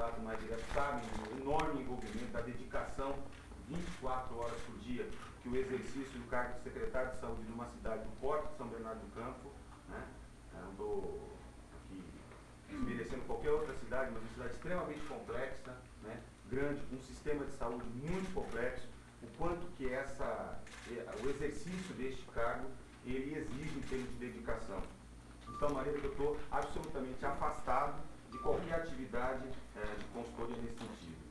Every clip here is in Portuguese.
contato mais direto sabem do enorme envolvimento, da dedicação 24 horas por dia que o exercício do cargo de secretário de saúde numa cidade do porte de São Bernardo do Campo, né? Eu não estou aqui desmerecendo qualquer outra cidade, mas uma cidade extremamente complexa, né? Grande, com um sistema de saúde muito complexo, o quanto que o exercício deste cargo ele exige em termos de dedicação. De tal maneira que eu estou absolutamente afastado de qualquer atividade de consultoria nesse sentido.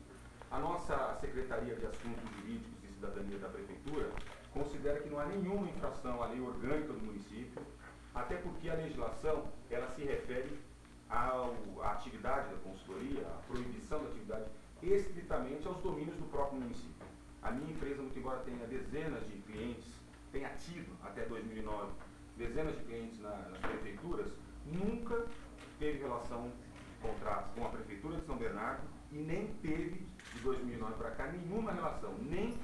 A nossa Secretaria de Assuntos Jurídicos e Cidadania da Prefeitura considera que não há nenhuma infração à lei orgânica do município, até porque a legislação ela se refere à atividade da consultoria, à proibição da atividade, estritamente aos domínios do próprio município. A minha empresa, muito embora tenha dezenas de clientes, tenha tido até 2009 dezenas de clientes nas prefeituras, nunca teve relação de contratos com a Prefeitura de São Bernardo e nem teve, de 2009 para cá, nenhuma relação, nem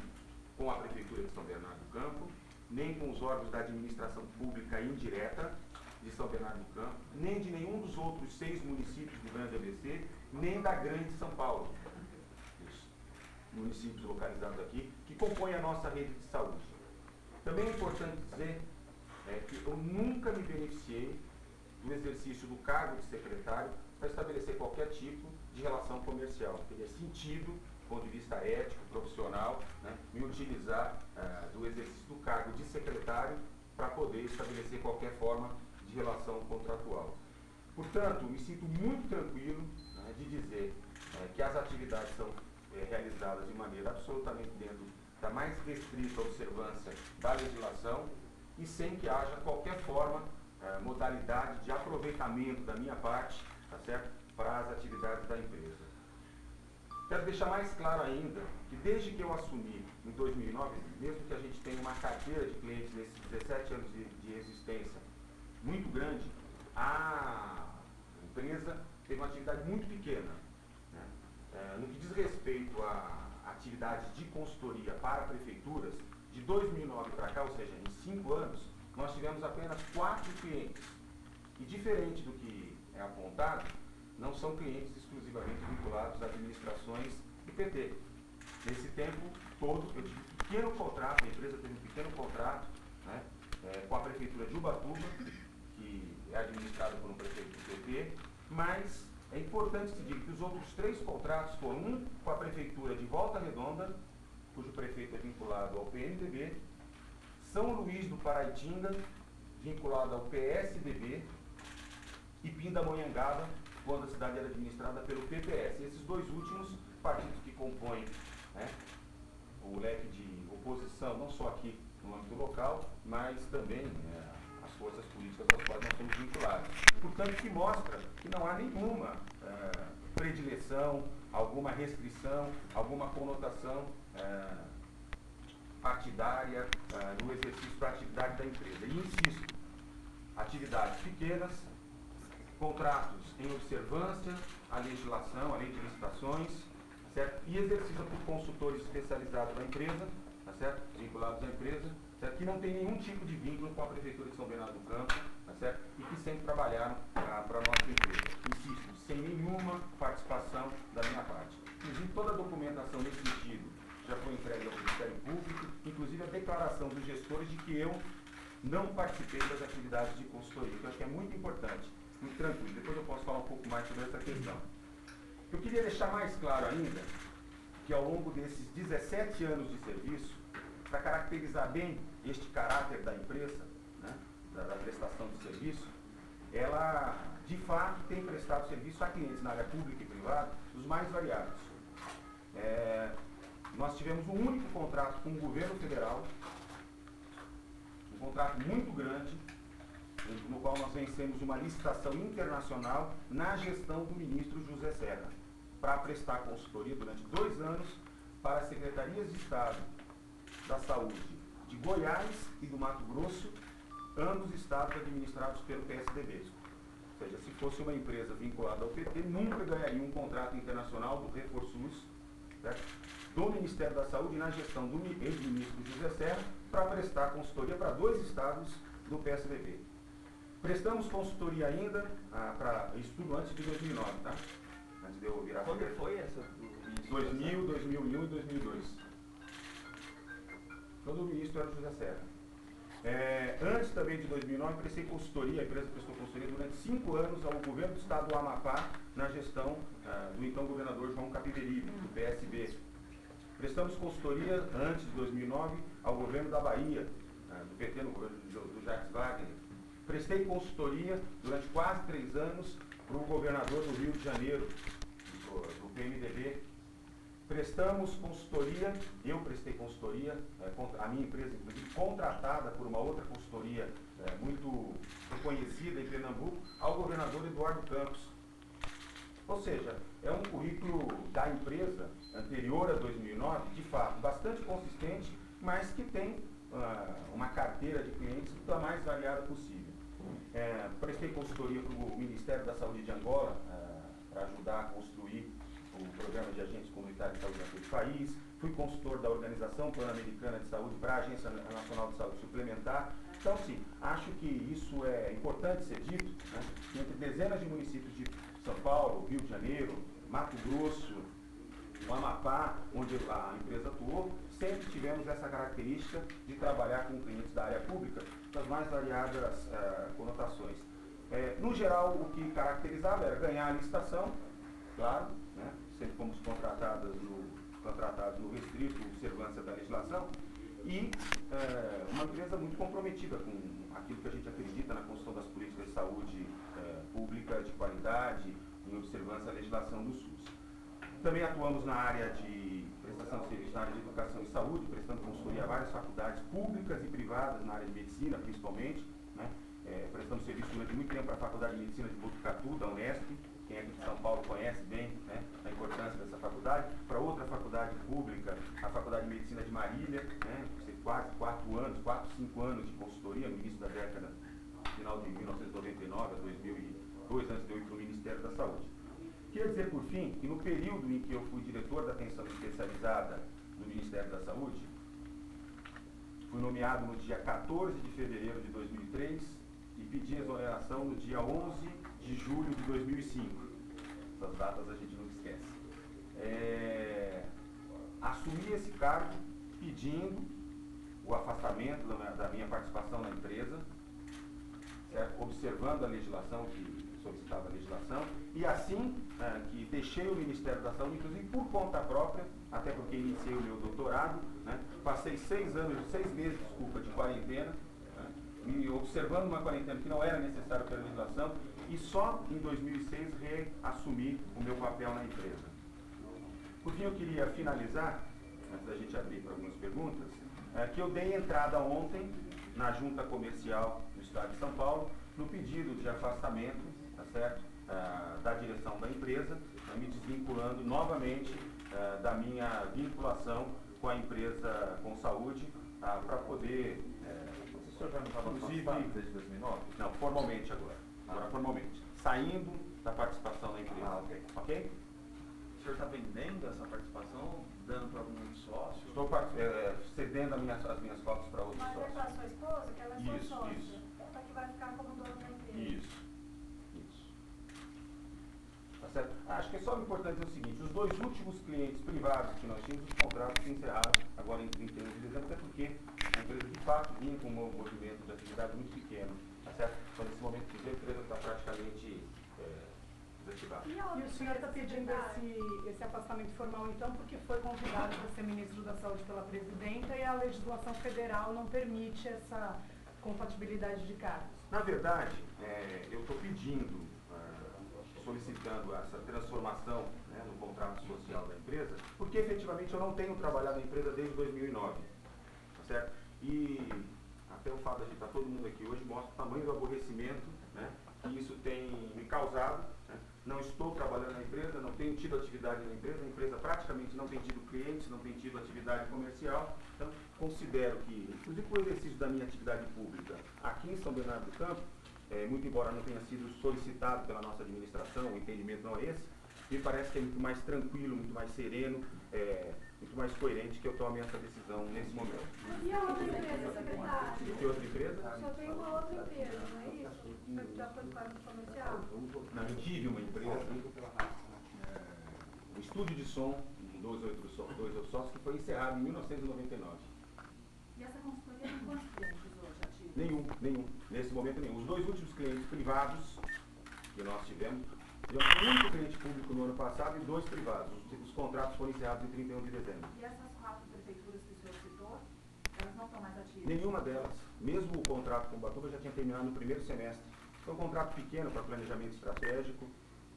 com a Prefeitura de São Bernardo do Campo, nem com os órgãos da administração pública indireta de São Bernardo do Campo, nem de nenhum dos outros 6 municípios do Grande ABC, nem da Grande São Paulo, os municípios localizados aqui, que compõem a nossa rede de saúde. Também é importante dizer que eu nunca me beneficiei do exercício do cargo de secretário para estabelecer qualquer tipo de relação comercial. Teria sentido, do ponto de vista ético, profissional, né, me utilizar do exercício do cargo de secretário para poder estabelecer qualquer forma de relação contratual. Portanto, me sinto muito tranquilo, né, de dizer que as atividades são realizadas de maneira absolutamente dentro da mais restrita observância da legislação e sem que haja qualquer forma, modalidade de aproveitamento da minha parte, tá certo, para as atividades da empresa. Quero deixar mais claro ainda que desde que eu assumi em 2009, mesmo que a gente tenha uma carteira de clientes nesses 17 anos de existência muito grande, a empresa teve uma atividade muito pequena, né? No que diz respeito a atividades de consultoria para prefeituras, de 2009 para cá, ou seja, em 5 anos, nós tivemos apenas 4 clientes. E diferente do que é apontado, não são clientes exclusivamente vinculados a administrações do PT. Nesse tempo todo, eu tive um pequeno contrato, a empresa teve um pequeno contrato, né, com a Prefeitura de Ubatuba, que é administrada por um prefeito do PT, mas é importante se dizer que os outros 3 contratos foram um com a Prefeitura de Volta Redonda, cujo prefeito é vinculado ao PMDB, São Luís do Paraitinga, vinculado ao PSDB, e Pindamonhangaba, quando a cidade era administrada pelo PPS. Esses 2 últimos partidos que compõem, né, o leque de oposição, não só aqui no âmbito local, mas também as forças políticas às quais nós somos vinculados. Portanto, que mostra que não há nenhuma predileção, alguma restrição, alguma conotação partidária no exercício da atividade da empresa. E insisto, atividades pequenas, contratos em observância à legislação, à lei de licitações, certo? E exercida por consultores especializados da empresa, tá certo? Vinculados à empresa, certo? Que não tem nenhum tipo de vínculo com a Prefeitura de São Bernardo do Campo, tá certo? E que sempre trabalharam para a nossa empresa. Insisto, sem nenhuma participação da minha parte. Inclusive, toda a documentação nesse sentido já foi entregue ao Ministério Público, inclusive a declaração dos gestores de que eu não participei das atividades de consultoria, que eu acho que é muito importante, muito tranquilo. Depois eu posso falar um pouco mais sobre essa questão. Eu queria deixar mais claro ainda que ao longo desses 17 anos de serviço, para caracterizar bem este caráter da empresa, né, da prestação de serviço, ela de fato tem prestado serviço a clientes na área pública e privada dos mais variados. Nós tivemos um único contrato com o governo federal, um contrato muito grande, no qual nós vencemos uma licitação internacional na gestão do ministro José Serra, para prestar consultoria durante 2 anos para as secretarias de Estado da Saúde de Goiás e do Mato Grosso, ambos estados administrados pelo PSDB. Ou seja, se fosse uma empresa vinculada ao PT, nunca ganharia um contrato internacional do ReforSUS, certo? Do Ministério da Saúde na gestão do ex-ministro José Serra para prestar consultoria para 2 estados do PSDB. Prestamos consultoria ainda para estudo antes de 2009, tá? antes de eu virar Quando secretário. foi essa do ministro? 2000, 2001 e 2002. Quando o ministro era o José Serra. Antes também de 2009, prestei consultoria, a empresa prestou consultoria durante 5 anos ao governo do estado do Amapá, na gestão do então governador João Capiberibe, do PSB. Prestamos consultoria antes de 2009 ao governo da Bahia, do PT, no governo do Jacques Wagner. Prestei consultoria durante quase 3 anos para o governador do Rio de Janeiro, do PMDB. Prestamos consultoria, eu prestei consultoria, a minha empresa, inclusive, contratada por uma outra consultoria muito reconhecida em Pernambuco, ao governador Eduardo Campos. Ou seja, é um currículo da empresa anterior a 2009, de fato, bastante consistente, mas que tem uma carteira de clientes da mais variada possível. Prestei consultoria para o Ministério da Saúde de Angola, para ajudar a construir o programa de agentes comunitários de saúde naquele país. Fui consultor da Organização Pan-Americana de Saúde para a Agência Nacional de Saúde Suplementar. Então, sim, acho que isso é importante ser dito, né, que entre dezenas de municípios de São Paulo, Rio de Janeiro, Mato Grosso, o Amapá, onde a empresa atuou, sempre tivemos essa característica de trabalhar com clientes da área pública das mais variadas conotações. No geral, o que caracterizava era ganhar a licitação, claro, né, sempre fomos contratados no restrito observância da legislação, e uma empresa muito comprometida com aquilo que a gente acredita na construção das políticas de saúde pública de qualidade, em observância à legislação do SUS. Também atuamos na área de prestação de serviço, na área de educação e saúde, prestando consultoria a várias faculdades públicas e privadas, na área de medicina principalmente, né? Prestamos serviço durante muito tempo para a Faculdade de Medicina de Botucatu, da Unesp. Quem é aqui de São Paulo conhece bem, né, a importância dessa faculdade. Para outra faculdade pública, a Faculdade de Medicina de Marília, né, quase 4, 5 anos de consultoria no início da década, final de 1999 a 2002, antes de eu ir para o Ministério da Saúde. Queria dizer, por fim, que no período em que eu fui diretor da atenção especializada do Ministério da Saúde, fui nomeado no dia 14 de fevereiro de 2003 e pedi exoneração no dia 11 de julho de 2005. Essas datas a gente nunca esquece. Assumi esse cargo pedindo o afastamento da minha participação na empresa, certo? Observando a legislação, que solicitava a legislação, e assim que deixei o Ministério da Saúde, inclusive por conta própria, até porque iniciei o meu doutorado, né? Passei 6 meses de quarentena, né? E observando uma quarentena que não era necessária pela legislação, e só em 2006 reassumi o meu papel na empresa. Por fim, eu queria finalizar, antes da gente abrir para algumas perguntas, que eu dei entrada ontem na Junta Comercial do Estado de São Paulo, no pedido de afastamento, tá certo, da direção da empresa, me desvinculando novamente da minha vinculação com a empresa Com Saúde, para poder... O senhor já não estava afastado desde 2009? Não, formalmente agora. Agora formalmente. Saindo da participação na empresa. Ok? O senhor está vendendo essa participação, dando para algum sócio? Estou cedendo as minhas cotas para outros Mas sócios. é para a sua esposa, que ela é Isso, sua sócia. isso. Ela que vai ficar como dona da empresa. Isso. Tá certo? Acho que é só importante dizer o seguinte, os 2 últimos clientes privados que nós tínhamos, os contratos se encerraram agora em 31 de dezembro, até porque a empresa de fato vinha com um movimento de atividade muito pequeno, tá certo? Então nesse momento a empresa está praticamente desativada. E o senhor está pedindo esse afastamento formal, então, porque foi convidado para ser ministro da Saúde pela presidenta e a legislação federal não permite essa compatibilidade de cargos? Na verdade, eu estou pedindo, solicitando essa transformação, né, no contrato social da empresa, porque efetivamente eu não tenho trabalhado na empresa desde 2009, tá certo? E até o fato de a gente estar todo mundo aqui hoje mostra o tamanho do aborrecimento, né, que isso tem me causado, né? Não estou trabalhando na empresa, não tenho tido atividade na empresa, a empresa praticamente não tem tido clientes, não tem tido atividade comercial, então considero que, inclusive por exercício da minha atividade pública aqui em São Bernardo do Campo, muito embora não tenha sido solicitado pela nossa administração, o entendimento não é esse, me parece que é muito mais tranquilo, muito mais sereno, muito mais coerente que eu tome essa decisão nesse momento. E a outra empresa, secretário? Que outra empresa? Só tem uma outra empresa, não é isso? Você já foi para o comercial? Não, eu tive uma empresa. estúdio de som, 2 sócios, que foi encerrado em 1999. E essa consultoria tem quantos clientes hoje ativos? Nenhum. Nesse momento, nenhum. Os 2 últimos clientes privados que nós tivemos um único cliente público no ano passado e 2 privados. Os contratos foram encerrados em 31 de dezembro. E essas 4 prefeituras que o senhor citou, elas não estão mais ativas? Nenhuma delas. Mesmo o contrato com Ubatuba já tinha terminado no primeiro semestre. Foi um contrato pequeno para planejamento estratégico.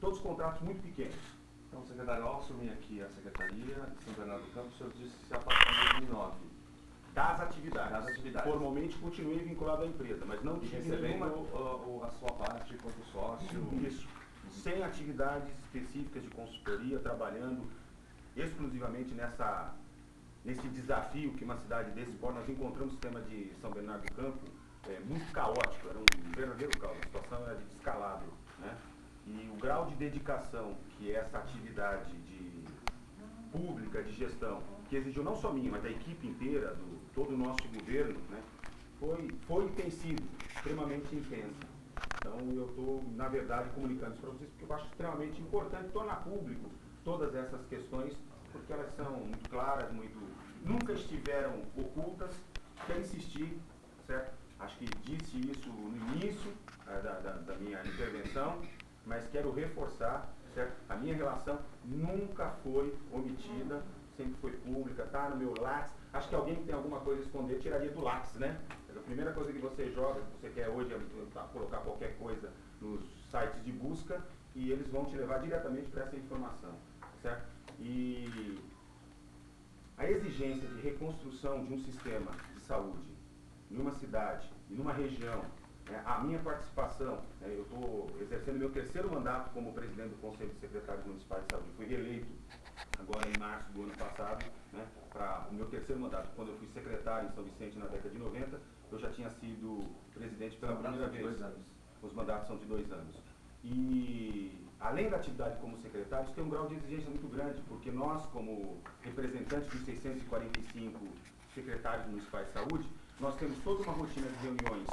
Todos contratos muito pequenos. Então, secretário, ao assumir aqui a Secretaria de São Bernardo do Campo, o senhor disse que se afastou em 2009. Das atividades. Das atividades. Formalmente continuei vinculado à empresa, mas não E tive recebendo nenhuma... a sua parte quanto sócio. Isso. Sem atividades específicas de consultoria, trabalhando exclusivamente nesse desafio que uma cidade desse porte. Nós encontramos o sistema de São Bernardo do Campo muito caótico, era um verdadeiro caos, a situação era de descalabro, né? E o grau de dedicação que essa atividade pública de gestão, que exigiu não só minha, mas da equipe inteira, todo o nosso governo, né, foi e tem sido extremamente intensa. Então eu estou, na verdade, comunicando isso para vocês, porque eu acho extremamente importante tornar público todas essas questões, porque elas são muito claras, nunca estiveram ocultas. Quero insistir, certo? Acho que disse isso no início da minha intervenção, mas quero reforçar, certo? A minha relação nunca foi omitida, sempre foi pública, tá no meu Lattes. Acho que alguém que tem alguma coisa a esconder tiraria do Lattes, né? A primeira coisa que você joga, que você quer hoje é colocar qualquer coisa nos sites de busca e eles vão te levar diretamente para essa informação, certo? E a exigência de reconstrução de um sistema de saúde em uma cidade e numa região, a minha participação, eu estou exercendo meu 3º mandato como presidente do Conselho de Secretários Municipais de Saúde. Fui reeleito agora em março do ano passado, né, para o meu 3º mandato. Quando eu fui secretário em São Vicente na década de 90, eu já tinha sido presidente pela primeira vez. 2 anos. Os mandatos são de 2 anos. E, além da atividade como secretários, tem um grau de exigência muito grande, porque nós, como representantes dos 645 secretários municipais de saúde, nós temos toda uma rotina de reuniões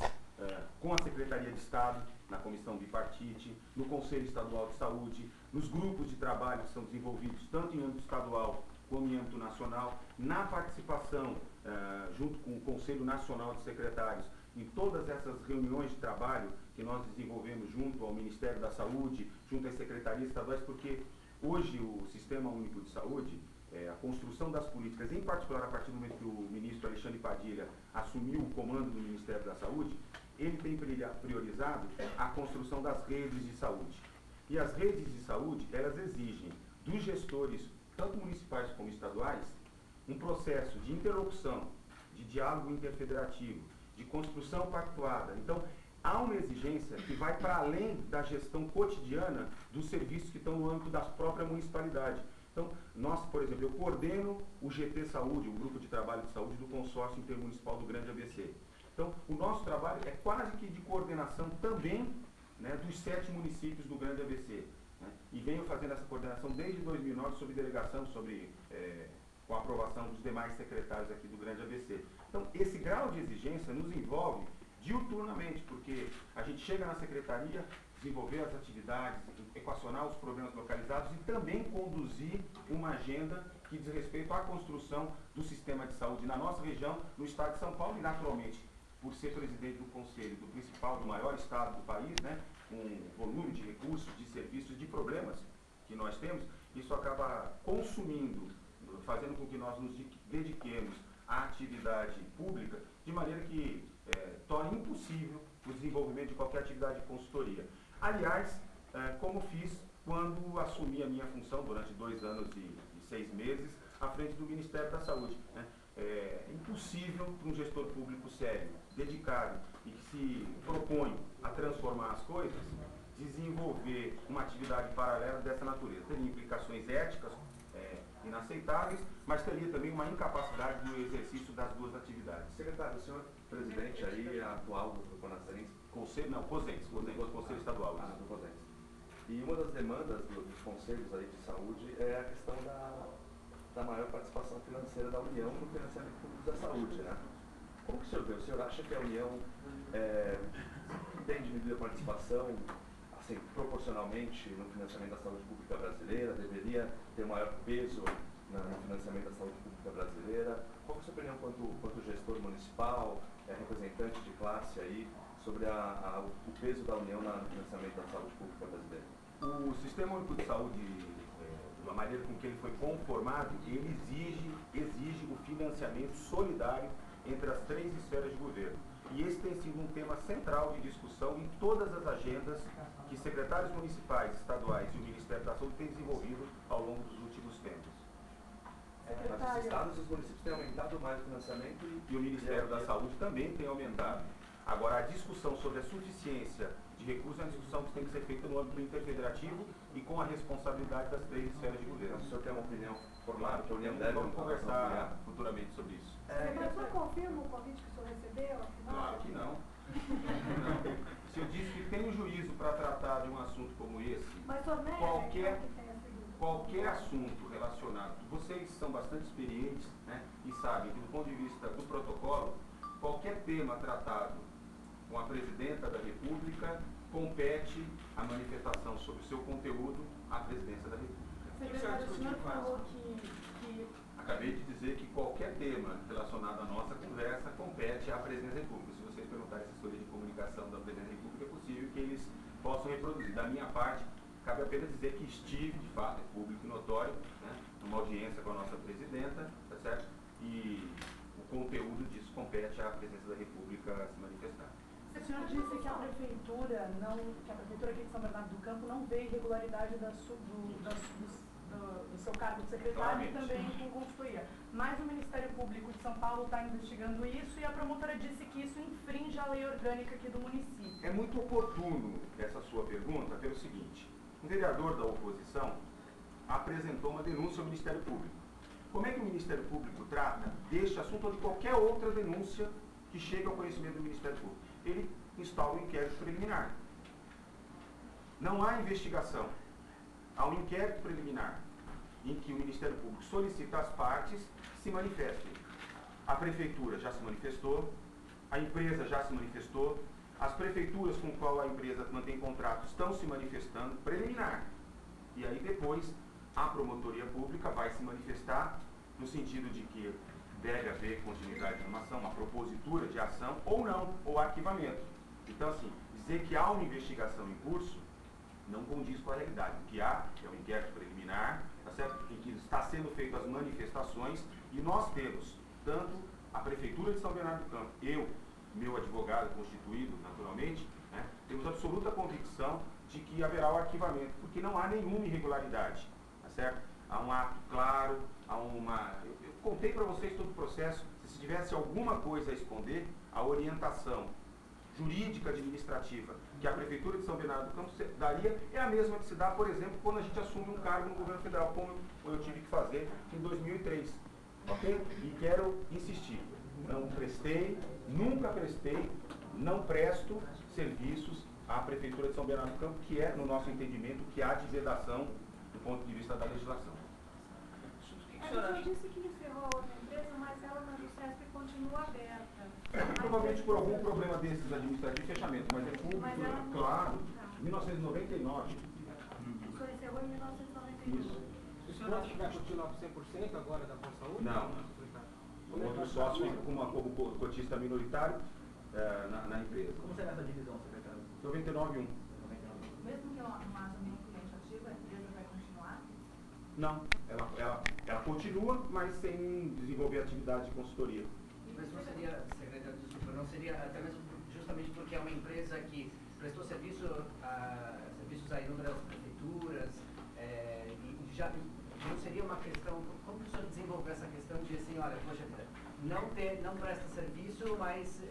com a Secretaria de Estado, na Comissão Bipartite, no Conselho Estadual de Saúde, nos grupos de trabalho que são desenvolvidos tanto em âmbito estadual como em âmbito nacional, na participação junto com o Conselho Nacional de Secretários, em todas essas reuniões de trabalho que nós desenvolvemos junto ao Ministério da Saúde, junto às secretarias estaduais, porque hoje o Sistema Único de Saúde, a construção das políticas, em particular a partir do momento que o ministro Alexandre Padilha assumiu o comando do Ministério da Saúde, ele tem priorizado a construção das redes de saúde. E as redes de saúde, elas exigem dos gestores, tanto municipais como estaduais, um processo de interlocução, de diálogo interfederativo, de construção pactuada. Então, há uma exigência que vai para além da gestão cotidiana dos serviços que estão no âmbito da própria municipalidade. Então, nós, por exemplo, eu coordeno o GT Saúde, o Grupo de Trabalho de Saúde do Consórcio Intermunicipal do Grande ABC. Então, o nosso trabalho é quase que de coordenação também, né, dos 7 municípios do Grande ABC. Né? E venho fazendo essa coordenação desde 2009 sob delegação, com a aprovação dos demais secretários aqui do Grande ABC. Então, esse grau de exigência nos envolve diuturnamente, porque a gente chega na secretaria, desenvolver as atividades, equacionar os problemas localizados e também conduzir uma agenda que diz respeito à construção do sistema de saúde na nossa região, no estado de São Paulo e, naturalmente, por ser presidente do conselho do maior estado do país, né, com um volume de recursos, de serviços, de problemas que nós temos, isso acaba consumindo, fazendo com que nós nos dediquemos à atividade pública de maneira que torne impossível o desenvolvimento de qualquer atividade de consultoria. Aliás, como fiz quando assumi a minha função durante 2 anos e 6 meses à frente do Ministério da Saúde. Né? É impossível para um gestor público sério, dedicado e que se propõe a transformar as coisas, desenvolver uma atividade paralela dessa natureza. Teria implicações éticas inaceitáveis, mas teria também uma incapacidade no exercício das 2 atividades. Secretário, o senhor presidente aí, atual do Conacense, Conselho Estadual. Do COSENS. E uma das demandas dos conselhos aí de saúde é a questão da maior participação financeira da União no financiamento público da saúde, né? Como que o senhor vê? O senhor acha que a União tem diminuído a participação assim, proporcionalmente no financiamento da saúde pública brasileira, deveria ter maior peso no financiamento da saúde pública brasileira? Qual é a sua opinião quanto gestor municipal, representante de classe aí, sobre o peso da União no financiamento da saúde pública brasileira? O Sistema Único de Saúde, da maneira com que ele foi conformado, ele exige o financiamento solidário entre as 3 esferas de governo. E esse tem sido um tema central de discussão em todas as agendas que secretários municipais, estaduais e o Ministério da Saúde têm desenvolvido ao longo dos últimos tempos. Mas os estados e os municípios têm aumentado mais o financiamento E o Ministério da Saúde também tem aumentado. Agora, a discussão sobre a suficiência de recursos é uma discussão que tem que ser feita no âmbito interfederativo e com a responsabilidade das 3 esferas de governo. O senhor tem uma opinião formada que a União deve Vamos conversar futuramente sobre isso. Mas não confirma o convite que o senhor recebeu? Claro que não. Se eu disse que tem um juízo para tratar de um assunto como esse, Mas o senhor nega qualquer que tenha sido. qualquer assunto relacionado, vocês são bastante experientes, né, e sabem que do ponto de vista do protocolo, qualquer tema tratado com a Presidenta da República compete a manifestação sobre o seu conteúdo à Presidência da República. Secretário, o senhor falou que Acabei de dizer que qualquer tema relacionado à nossa conversa compete à Presidência da República. Se vocês perguntarem a assessoria de comunicação da Presidência da República, é possível que eles possam reproduzir. Da minha parte, cabe apenas dizer que estive, de fato, é público e notório, né, numa audiência com a nossa Presidenta, tá certo? E o conteúdo disso compete à Presidência da República se manifestar. o senhor disse que a prefeitura aqui de São Bernardo do Campo não vê irregularidade do seu cargo de secretário e também com consultoria. Mas o Ministério Público de São Paulo está investigando isso e a promotora disse que isso infringe a lei orgânica aqui do município. É muito oportuno essa sua pergunta pelo seguinte: um vereador da oposição apresentou uma denúncia ao Ministério Público. Como é que o Ministério Público trata deste assunto ou de qualquer outra denúncia que chegue ao conhecimento do Ministério Público? Ele instaura um inquérito preliminar. Não há investigação. Há um inquérito preliminar em que o Ministério Público solicita às partes que se manifestem. A Prefeitura já se manifestou, a empresa já se manifestou, as prefeituras com qual a empresa mantém contrato estão se manifestando, preliminar. E aí depois a Promotoria Pública vai se manifestar no sentido de que deve haver continuidade de uma ação, uma propositura de ação ou não, ou arquivamento. Então, assim, dizer que há uma investigação em curso não condiz com a realidade. O que há é um inquérito preliminar, tá certo? Em que está sendo feitas as manifestações e nós temos, tanto a Prefeitura de São Bernardo do Campo, meu advogado constituído, naturalmente, né, temos absoluta convicção de que haverá o arquivamento, porque não há nenhuma irregularidade, tá certo? Há um ato claro, há uma... Eu contei para vocês todo o processo, se tivesse alguma coisa a esconder, a orientação jurídica administrativa que a Prefeitura de São Bernardo do Campo daria é a mesma que se dá, por exemplo, quando a gente assume um cargo no governo federal, como eu tive que fazer em 2003. Ok? E quero insistir, não prestei, nunca prestei, não presto serviços à Prefeitura de São Bernardo do Campo, que é, no nosso entendimento, que há de vedação do ponto de vista da legislação. O senhor disse que encerrou a outra empresa, mas ela na UCESP continua aberta. Provavelmente por algum problema desses administrativos de fechamento, mas é público, Mas ela não- claro. 1999. O senhor encerrou em 1999. Isso. O senhor acha que vai continuar com 100% agora da Consaúde? Não. O outro sócio fica como cotista minoritário na empresa. Como será essa divisão, secretário? 99,1. Mesmo que não haja nenhum cliente ativo, a empresa vai continuar? Não. Ela continua, mas sem desenvolver atividade de consultoria. Mas não seria, secretário, desculpa, não seria até mesmo justamente porque é uma empresa que prestou serviços a inúmeras prefeituras, e já não seria uma questão, como que o senhor desenvolveu essa questão de assim, olha, poxa, não presta serviço, mas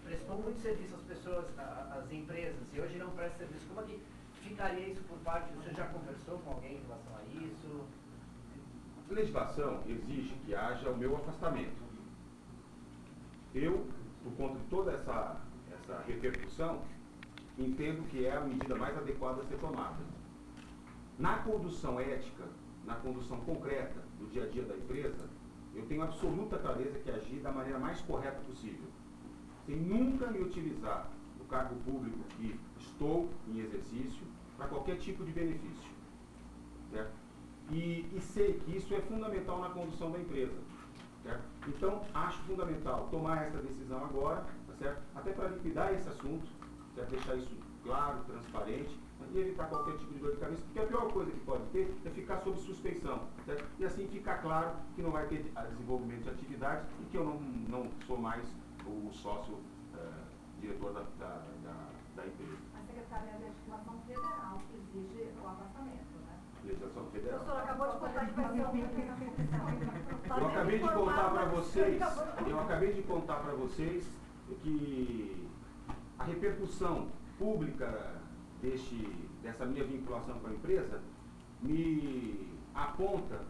prestou muito serviço às pessoas, às empresas, e hoje não presta serviço, como é que ficaria isso por parte, o senhor já conversou com alguém em relação a isso? A legislação exige que haja o meu afastamento. Eu, por conta de toda essa repercussão, entendo que é a medida mais adequada a ser tomada. Na condução ética, na condução concreta do dia a dia da empresa, eu tenho absoluta clareza que agir da maneira mais correta possível, sem nunca me utilizar do cargo público que estou em exercício para qualquer tipo de benefício. Certo? E sei que isso é fundamental na condução da empresa. Certo? Então, acho fundamental tomar essa decisão agora, tá certo? Até para liquidar esse assunto, certo? Deixar isso claro, transparente, e evitar qualquer tipo de dor de cabeça, porque a pior coisa que pode ter é ficar sob suspeição, certo? E assim ficar claro que não vai ter desenvolvimento de atividades e que eu não sou mais o sócio diretor da empresa. A Secretaria da Legislação Federal exige o afastamento, né? Legislação Federal. O senhor acabou de contar que vai ser Eu acabei de contar para vocês que a repercussão pública dessa minha vinculação com a empresa me aponta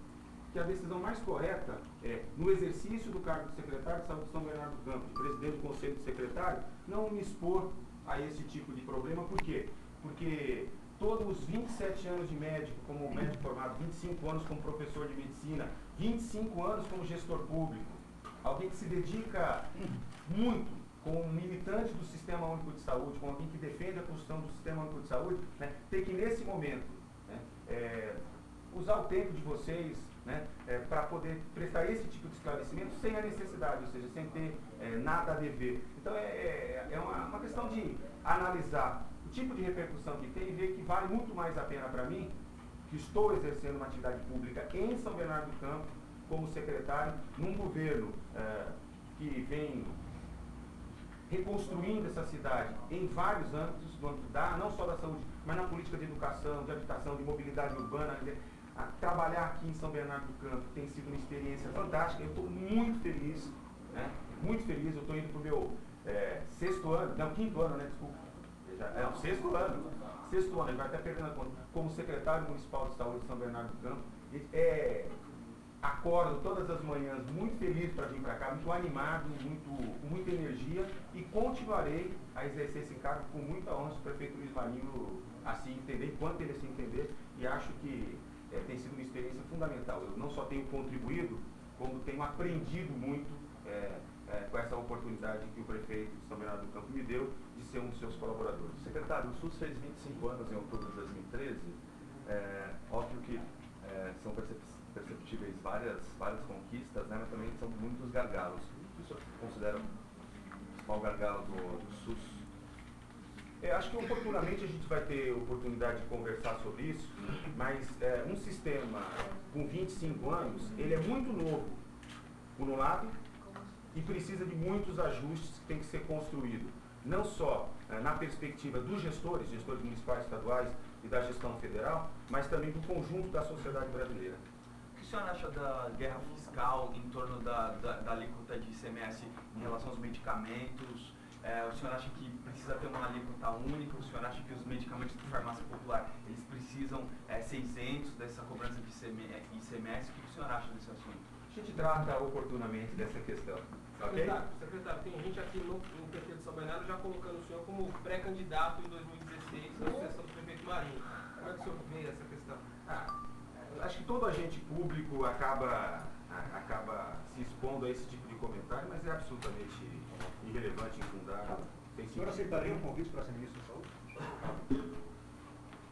que a decisão mais correta é, no exercício do cargo de secretário de saúde de São Bernardo do Campo, de presidente do conselho de secretário, não me expor a esse tipo de problema. Por quê? Porque todos os 27 anos de médico, como médico formado, 25 anos como professor de medicina, 25 anos como gestor público, alguém que se dedica muito como um militante do Sistema Único de Saúde, como alguém que defende a construção do Sistema Único de Saúde, né, tem que, nesse momento, né, usar o tempo de vocês, né, para poder prestar esse tipo de esclarecimento sem a necessidade, ou seja, sem ter nada a dever. Então, é uma questão de analisar o tipo de repercussão que tem e ver que vale muito mais a pena para mim, que estou exercendo uma atividade pública em São Bernardo do Campo, como secretário, num governo que vem reconstruindo essa cidade em vários âmbitos, no âmbito não só da saúde, mas na política de educação, de habitação, de mobilidade urbana. Trabalhar aqui em São Bernardo do Campo tem sido uma experiência fantástica. Eu estou muito feliz, né? Muito feliz. Eu estou indo para o meu quinto ano, né? Desculpa. É o sexto ano, ele vai até perdendo a conta, como secretário municipal de saúde de São Bernardo do Campo. Acordo todas as manhãs muito feliz para vir para cá, muito animado, com muita energia, e continuarei a exercer esse cargo com muita honra, se o prefeito Luiz Marinho assim entender, enquanto ele assim entender, e acho que tem sido uma experiência fundamental. Eu não só tenho contribuído, como tenho aprendido muito com essa oportunidade que o prefeito de São Bernardo do Campo me deu de ser um dos seus colaboradores. Secretário, o SUS fez 25 anos em outubro de 2013. Óbvio que são perceptíveis várias conquistas, né, mas também são muitos gargalos. O que o senhor considera o principal gargalo do SUS? Acho que oportunamente a gente vai ter oportunidade de conversar sobre isso, mas um sistema com 25 anos, ele é muito novo, por um lado, e precisa de muitos ajustes que tem que ser construído, não só na perspectiva dos gestores municipais, estaduais e da gestão federal, mas também do conjunto da sociedade brasileira. O que o senhor acha da guerra fiscal em torno da alíquota de ICMS em relação aos medicamentos? O senhor acha que precisa ter uma alíquota única? O senhor acha que os medicamentos de farmácia popular, eles precisam ser isentos dessa cobrança de ICMS? O que o senhor acha desse assunto? A gente trata oportunamente dessa questão. Okay? Secretário, tem gente aqui no PT de São Bernardo já colocando o senhor como pré-candidato em 2016 na sucessão do prefeito Marinho. Como é que o senhor vê essa questão? Acho que todo agente público acaba se expondo a esse tipo de comentário, mas é absolutamente irrelevante, infundado. O senhor aceitaria um convite para ser ministro da Saúde?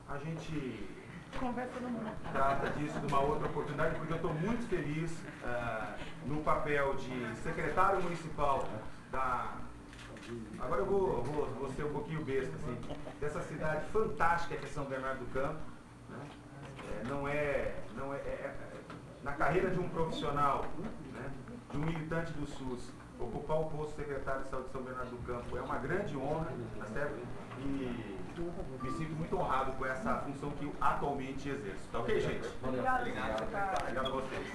A gente Conversa no mundo. trata disso de uma outra oportunidade, porque eu estou muito feliz no papel de secretário municipal da... Agora eu vou ser um pouquinho besta, assim, dessa cidade fantástica que é São Bernardo do Campo, né? Na carreira de um profissional, né, de um militante do SUS, ocupar o posto de secretário de saúde de São Bernardo do Campo é uma grande honra, tá certo? E me sinto muito honrado com essa função que eu atualmente exerço. Tá ok, gente? Obrigado. Obrigado a vocês.